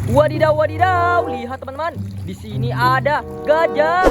Wadidaw, wadidaw. Lihat teman-teman, di sini ada gajah.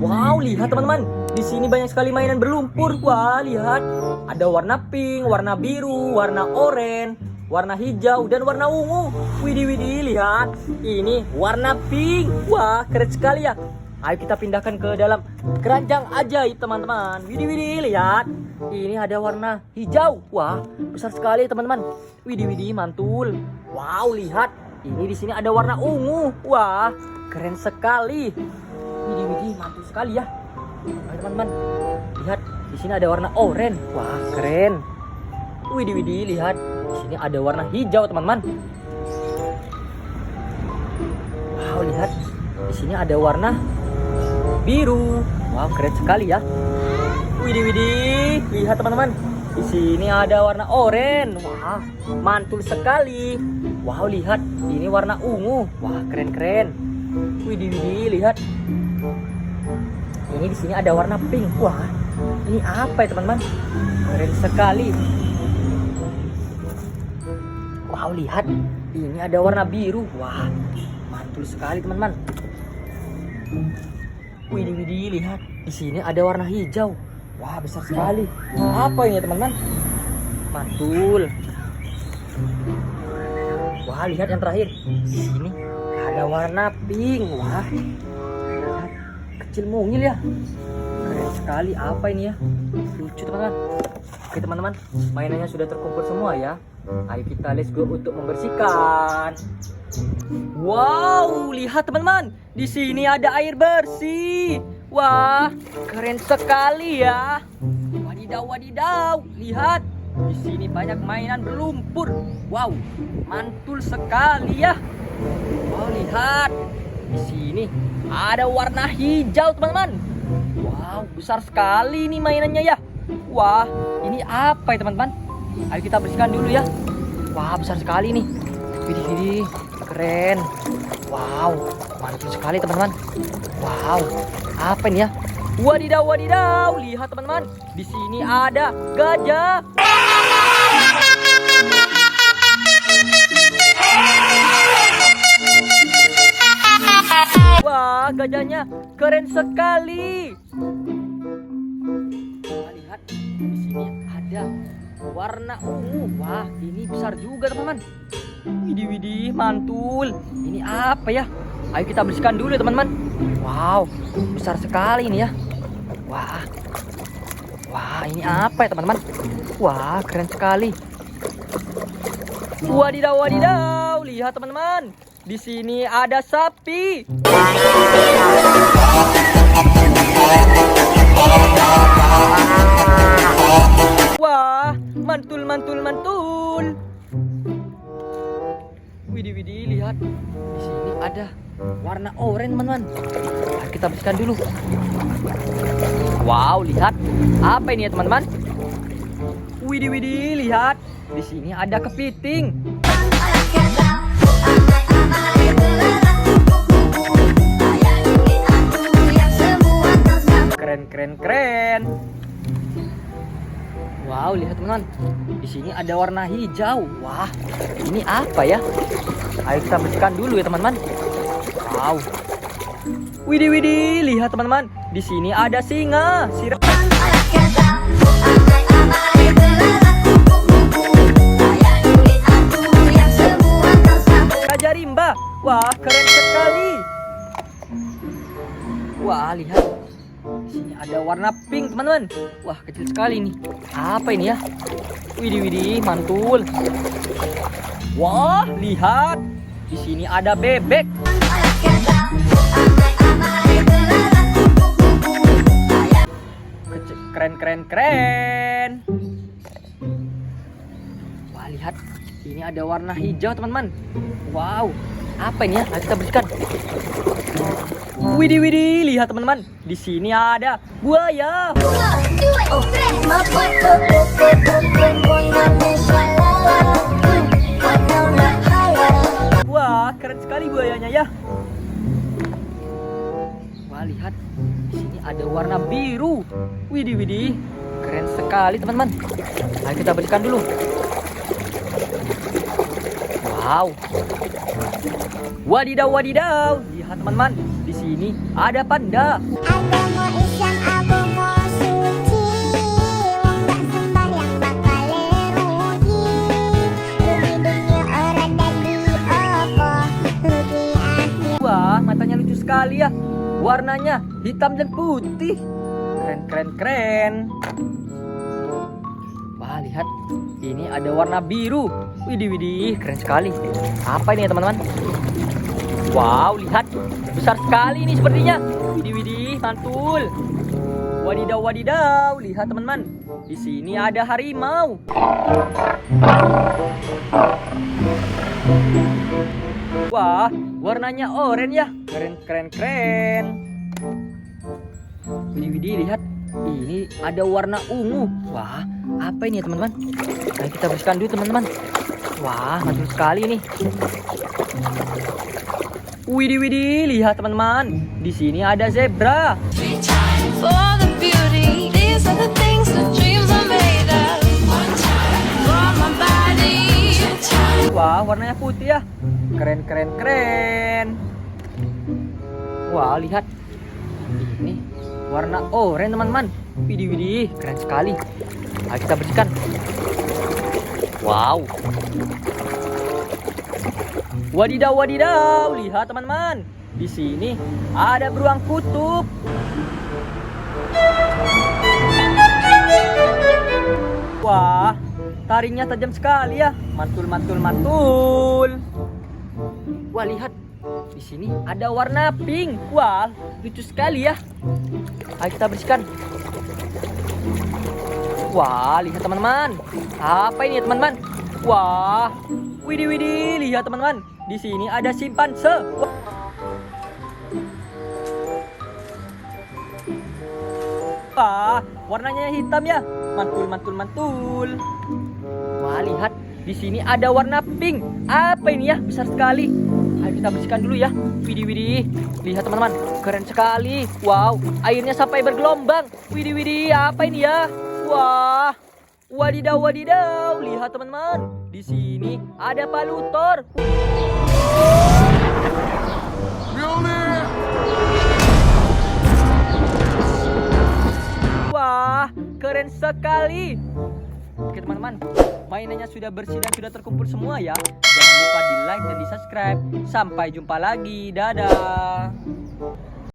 Wow, lihat teman-teman. Di sini banyak sekali mainan berlumpur. Wah, lihat. Ada warna pink, warna biru, warna oranye, warna hijau, dan warna ungu. Widih, widih, lihat. Ini warna pink. Wah, keren sekali ya. Ayo kita pindahkan ke dalam keranjang ajaib teman-teman. Widih, widih, lihat. Ini ada warna hijau. Wah, besar sekali teman-teman. Widih, widih, mantul. Wow, lihat. Ini di sini ada warna ungu. Wah, keren sekali. Widih, widih, mantul sekali ya. Ayo teman-teman, lihat. Di sini ada warna oranye. Wah, keren. Widih, widih, lihat. Di sini ada warna hijau teman-teman. Wow, lihat. Di sini ada warna biru. Wow, keren sekali ya. Widih, widih, lihat teman-teman. Di sini ada warna oranye. Wah, mantul sekali. Wow, lihat. Ini warna ungu. Wah, keren-keren. Widih, widih, lihat. Ini di sini ada warna pink. Wah, ini apa ya teman-teman? Keren sekali. Wow, lihat. Ini ada warna biru. Wah, mantul sekali teman-teman. Widih, widih, lihat. Di sini ada warna hijau. Wah, besar sekali. Apa ini teman-teman? Mantul. Wah, lihat yang terakhir. Di sini ada warna pink. Wah, lihat. Kecil mungil ya. Keren sekali. Apa ini ya? Lucu teman-teman. Oke teman-teman, mainannya sudah terkumpul semua ya. Ayo kita let's go untuk membersihkan. Wow, lihat teman-teman. Di sini ada air bersih. Wah, keren sekali ya. Wadidaw, wadidaw. Lihat. Di sini banyak mainan berlumpur. Wow, mantul sekali ya. Wow, lihat. Di sini ada warna hijau teman-teman. Wow, besar sekali nih mainannya ya. Wah, ini apa ya teman-teman? Ayo kita bersihkan dulu ya. Wah, besar sekali nih. Widih, widih, keren. Wow, mantul sekali teman-teman. Wow, apa ini ya? Wadidaw, wadidaw. Lihat teman-teman, di sini ada gajah. Wah, gajahnya keren sekali. Wah, lihat. Di sini ada warna ungu. Wah, ini besar juga teman-teman. Widih, widih, mantul. Ini apa ya? Ayo kita bersihkan dulu ya teman-teman. Wow, besar sekali ini ya. Wah, wah, ini apa ya teman-teman? Wah, keren sekali. Wadidaw, wadidaw. Lihat teman-teman. Di sini ada sapi. Wah, mantul, mantul, mantul. Widih, widih, lihat. Di sini ada warna oranye teman-teman. Nah, kita bersihkan dulu. Wow, lihat. Apa ini ya teman-teman? Widih, widih, lihat. Di sini ada kepiting. Keren, keren, keren. Wow, lihat teman-teman. Di sini ada warna hijau. Wah, ini apa ya? Ayo kita bersihkan dulu ya teman-teman. Wow. Widih, widih, lihat teman-teman. Di sini ada singa. Raja rimba. Wah, keren sekali. Wah, lihat. Di sini ada warna pink, teman-teman. Wah, kecil sekali nih. Apa ini ya? Widih, widih, mantul. Wah, lihat. Di sini ada bebek. Keren, keren, keren. Wah, lihat. Ini ada warna hijau, teman-teman. Wow, apa ini ya? Ayo kita bersihkan. Widih, widih, lihat teman-teman. Di sini ada buaya. Wah, keren sekali buayanya ya. Wah, lihat. Di sini ada warna biru. Widih, widih. keren sekali teman-teman. Ayo kita bersihkan dulu. Wow. Wadidaw, wadidaw. Lihat teman-teman, di sini ada panda. Agama Islam agama suci, wong gak sembahyang bakal rugi. Rugi dunia orang dari opo, rugi akhir. Wah, matanya lucu sekali ya. Warnanya hitam dan putih. Keren, keren, keren. Wah, lihat. Ini ada warna biru. Widih, widih, keren sekali. Apa ini ya teman-teman? Wow, lihat. Besar sekali ini sepertinya. Widih, widih, mantul. Wadidaw, wadidaw. Lihat teman-teman. Di sini ada harimau. Wah, warnanya oranye ya. Keren, keren, keren. Widih, widih, lihat. Ini ada warna ungu. Wah, apa ini ya teman-teman? Ayo kita bersihkan dulu teman-teman. Wah, mantul sekali ini. Widih, widih, lihat teman-teman. Di sini ada zebra. For the beauty, these are the things the dreams are made of. One time for my body. Two time. Wah, warnanya putih ya. Keren, keren, keren. Wah, lihat. Ini warna oranye teman-teman. Widih, widih, keren sekali. Ayo kita bersihkan. Wow. Wadidaw, wadidaw. Lihat teman-teman. Di sini ada beruang kutub. Wah, taringnya tajam sekali ya. Mantul, mantul, mantul. Wah, lihat. Di sini ada warna pink. Wah, lucu sekali ya. Ayo kita bersihkan. Wah, lihat teman-teman. Apa ini ya teman-teman? Wah, widih, widih, lihat teman-teman. Di sini ada simpanse. Wah, warnanya hitam ya. Mantul, mantul, mantul. Wah, lihat. Di sini ada warna pink. Apa ini ya? Besar sekali. Ayo kita bersihkan dulu ya. Widih, widih. Lihat teman-teman, keren sekali. Wow, airnya sampai bergelombang. Widih, widih, apa ini ya? Wah, wadidaw, wadidaw. Lihat teman-teman, di sini ada palutor. Wah, keren sekali. Oke teman-teman, mainannya sudah bersih dan sudah terkumpul semua ya. Jangan lupa di like dan di subscribe. Sampai jumpa lagi, dadah.